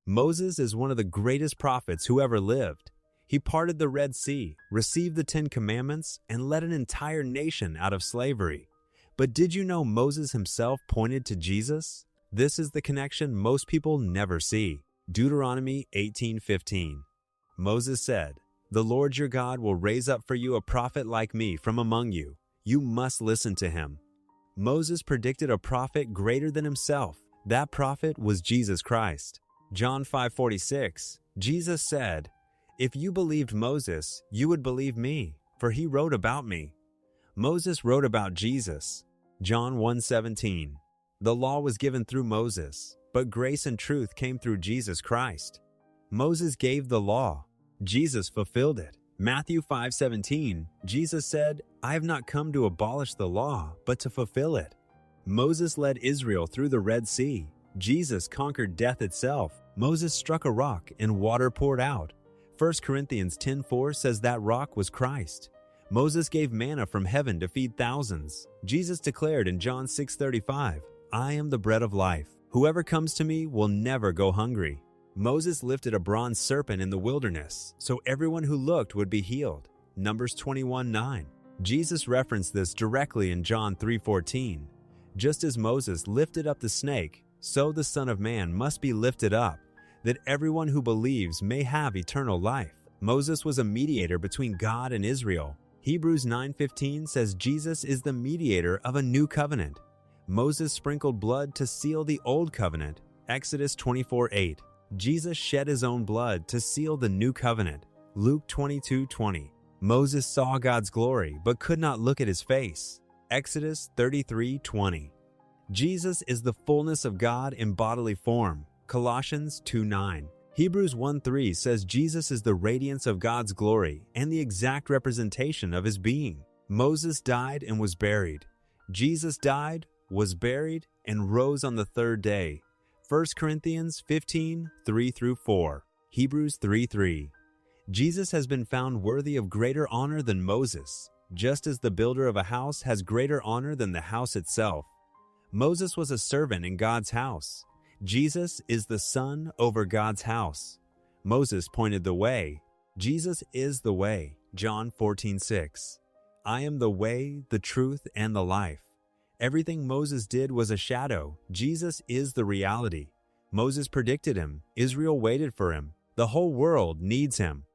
Moses is one of the greatest prophets who ever lived. He parted the Red Sea, received the Ten Commandments, and led an entire nation out of slavery. But did you know Moses himself pointed to Jesus? This is the connection most people never see. Deuteronomy 18:15. Moses said, "The Lord your God will raise up for you a prophet like me from among you. You must listen to him." Moses predicted a prophet greater than himself. That prophet was Jesus Christ. John 5:46, Jesus said, "If you believed Moses, you would believe me, for he wrote about me." Moses wrote about Jesus. John 1:17. The law was given through Moses, but grace and truth came through Jesus Christ. Moses gave the law. Jesus fulfilled it. Matthew 5:17, Jesus said, "I have not come to abolish the law, but to fulfill it." Moses led Israel through the Red Sea. Jesus conquered death itself. Moses struck a rock and water poured out. 1 Corinthians 10:4 says that rock was Christ. Moses gave manna from heaven to feed thousands. Jesus declared in John 6:35, "I am the bread of life. Whoever comes to me will never go hungry." Moses lifted a bronze serpent in the wilderness, so everyone who looked would be healed. Numbers 21:9. Jesus referenced this directly in John 3:14. Just as Moses lifted up the snake, so the Son of Man must be lifted up, that everyone who believes may have eternal life. Moses was a mediator between God and Israel. Hebrews 9:15 says Jesus is the mediator of a new covenant. Moses sprinkled blood to seal the old covenant. Exodus 24:8. Jesus shed his own blood to seal the new covenant. Luke 22:20. Moses saw God's glory but could not look at his face. Exodus 33:20. Jesus is the fullness of God in bodily form. Colossians 2:9. Hebrews 1:3 says Jesus is the radiance of God's glory and the exact representation of his being. Moses died and was buried. Jesus died, was buried, and rose on the third day. 1 Corinthians 15:3-4. Hebrews 3:3. Jesus has been found worthy of greater honor than Moses, just as the builder of a house has greater honor than the house itself. Moses was a servant in God's house. Jesus is the son over God's house. Moses pointed the way. Jesus is the way. John 14:6. I am the way, the truth, and the life. Everything Moses did was a shadow. Jesus is the reality. Moses predicted him. Israel waited for him. The whole world needs him.